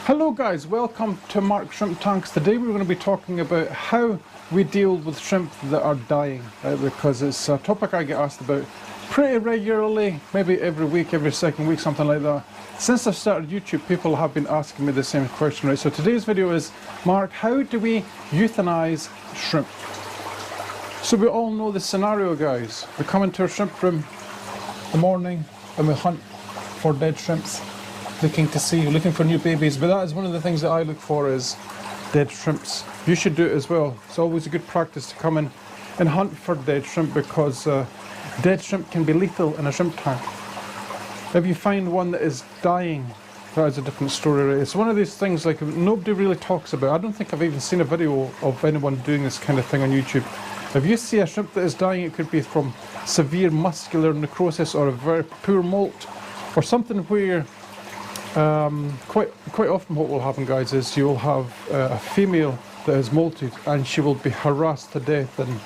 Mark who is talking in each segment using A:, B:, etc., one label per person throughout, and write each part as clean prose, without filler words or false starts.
A: Hello guys, welcome to Mark Shrimp Tanks. Today we're going to be talking about how we deal with shrimp that are dying, right? Because it's a topic I get asked about pretty regularly, maybe every week, every second week, something like that. Since I've started YouTube, people have been asking me the same question, right? So today's video is, Mark, how do we euthanize shrimp? So we all know the scenario, guys. We come into a shrimp room in the morning and we hunt for dead shrimps. Looking for new babies, but that is one of the things that I look for, is dead shrimps. You should do it as well. It's always a good practice to come in and hunt for dead shrimp, because dead shrimp can be lethal in a shrimp tank. If you find one that is dying, that is a different story, right? It's one of these things like nobody really talks about. I don't think I've even seen a video of anyone doing this kind of thing on YouTube. If you see a shrimp that is dying, it could be from severe muscular necrosis or a very poor molt, or something where quite often what will happen, guys, is you will have a female that is molted and she will be harassed to death, and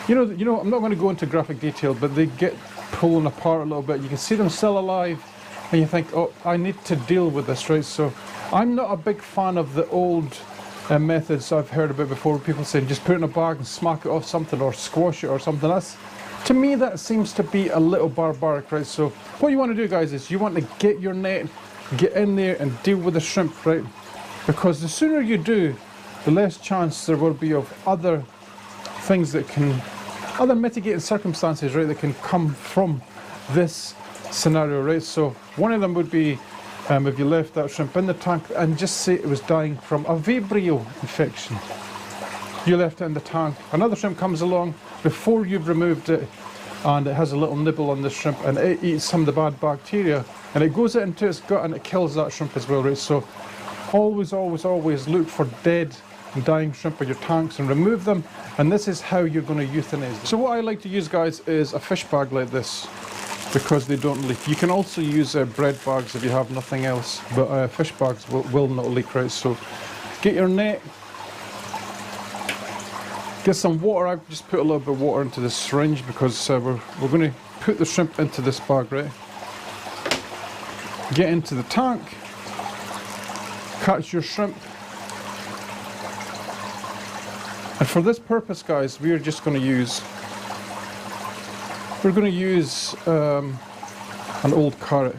A: you know I'm not going to go into graphic detail, but they get pulling apart a little bit. You can see them still alive and you think, oh, I need to deal with this, right? So I'm not a big fan of the old methods I've heard about before, people saying just put it in a bag and smack it off something or squash it or something. To me that seems to be a little barbaric, right? So what you want to do, guys, is you want to get your net, get in there and deal with the shrimp, right? Because the sooner you do, the less chance there will be of other things that can, other mitigating circumstances, right, that can come from this scenario, right? So one of them would be if you left that shrimp in the tank and just say it was dying from a Vibrio infection. You left it in the tank, another shrimp comes along before you've removed it, and it has a little nibble on the shrimp and it eats some of the bad bacteria and it goes into its gut and it kills that shrimp as well, right? So always look for dead and dying shrimp in your tanks and remove them, and this is how you're going to euthanize them. So what I like to use, guys, is a fish bag like this, because they don't leak. You can also use bread bags if you have nothing else, but fish bags will not leak, right? So get your net, get some water. I've just put a little bit of water into this syringe because we're going to put the shrimp into this bag, right? Get into the tank, catch your shrimp, and for this purpose, guys, we're going to use an old carrot.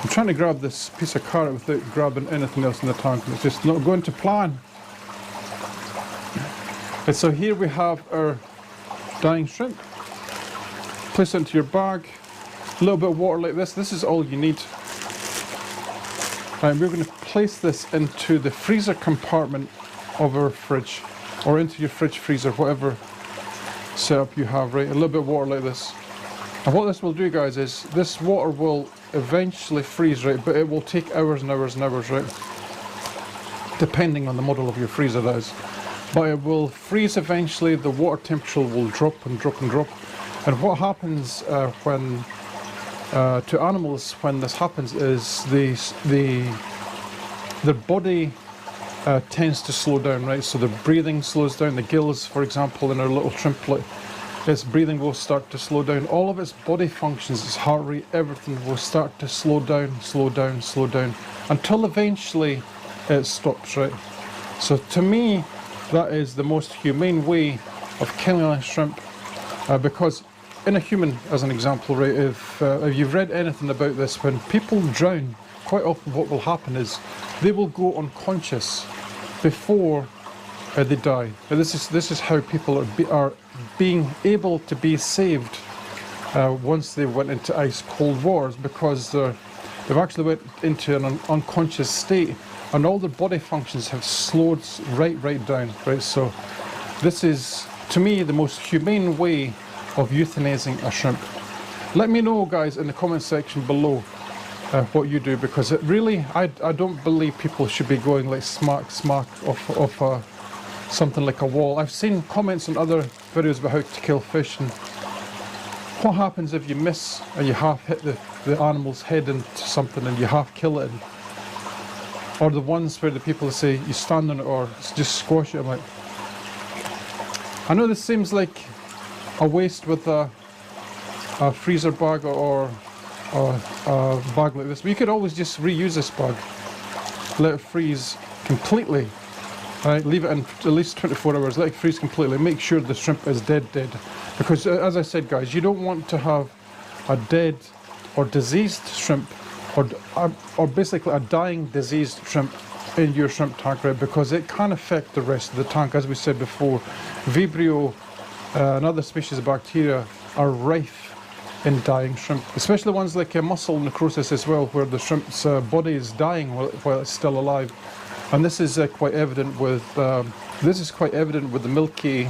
A: I'm trying to grab this piece of carrot without grabbing anything else in the tank, and it's just not going to plan. And so here we have our dying shrimp. Place it into your bag, a little bit of water like this. This is all you need. And we're going to place this into the freezer compartment of our fridge, or into your fridge freezer, whatever setup you have, right? A little bit of water like this. And what this will do, guys, is this water will eventually freeze, right? But it will take hours and hours and hours, right? Depending on the model of your freezer, that is. But it will freeze eventually. The water temperature will drop and drop and drop. And what happens to animals when this happens is their body tends to slow down, right? So the breathing slows down. The gills, for example, in our little shrimplet, its breathing will start to slow down. All of its body functions, its heart rate, everything will start to slow down, until eventually it stops, right? So to me, that is the most humane way of killing a shrimp, because in a human, as an example, right, if you've read anything about this, when people drown, quite often what will happen is they will go unconscious before they die. Now this is how people are being able to be saved once they went into ice cold waters, because they've actually went into an unconscious state and all their body functions have slowed right down, right? So this is, to me, the most humane way of euthanizing a shrimp. Let me know, guys, in the comment section below what you do, because it really, I don't believe people should be going like smack off something like a wall. I've seen comments on other videos about how to kill fish, and what happens if you miss and you half hit the animal's head into something and you half kill it, or the ones where the people say you stand on it or just squash it. I'm like, I know this seems like a waste with a freezer bag or a bag like this, but you could always just reuse this bag. let it freeze completely. Right, leave it in at least 24 hours, let it freeze completely. Make sure the shrimp is dead. Because as I said, guys, you don't want to have a dead or diseased shrimp, or basically a dying diseased shrimp in your shrimp tank, right? Because it can affect the rest of the tank. As we said before, Vibrio and other species of bacteria are rife in dying shrimp, especially ones like muscle necrosis as well, where the shrimp's body is dying while it's still alive. And this is quite evident with the milky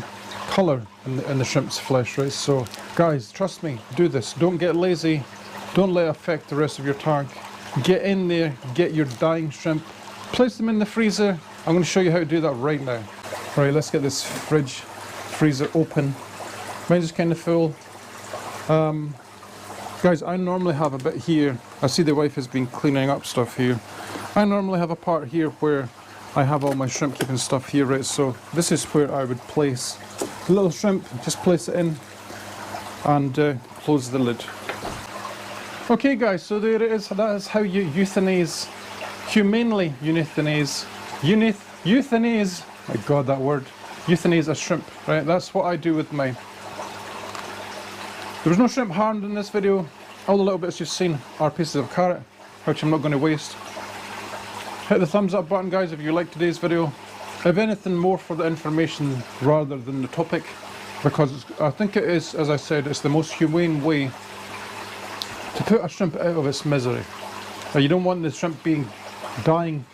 A: colour in the shrimp's flesh, right? So, guys, trust me, do this. Don't get lazy. Don't let it affect the rest of your tank. Get in there, get your dying shrimp, place them in the freezer. I'm going to show you how to do that right now. Right, let's get this freezer open. Mine's just kind of full. Guys, I normally have a bit here. I see the wife has been cleaning up stuff here. I normally have a part here where I have all my shrimp keeping stuff here, right? So this is where I would place a little shrimp, just place it in and close the lid. Okay guys, so there it is. That is how you euthanize, humanely euthanize, euthanize, my god that word, euthanize a shrimp, right? That's what I do with mine. There was no shrimp harmed in this video. All the little bits you've seen are pieces of carrot, which I'm not going to waste. Hit the thumbs up button, guys, if you liked today's video. If anything, more for the information rather than the topic, because I think it is, as I said, it's the most humane way to put a shrimp out of its misery. You don't want the shrimp dying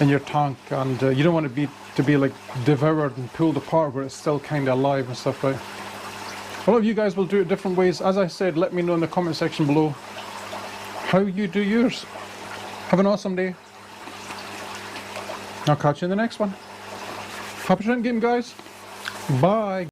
A: in your tank, and you don't want it to be like devoured and pulled apart where it's still kind of alive and stuff, right? A lot of you guys will do it different ways. As I said, let me know in the comment section below how you do yours. Have an awesome day. I'll catch you in the next one. Happy shrimp game, guys. Bye.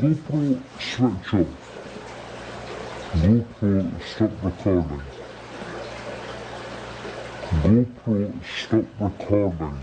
B: GoPro switch off. GoPro stop recording. GoPro stop recording.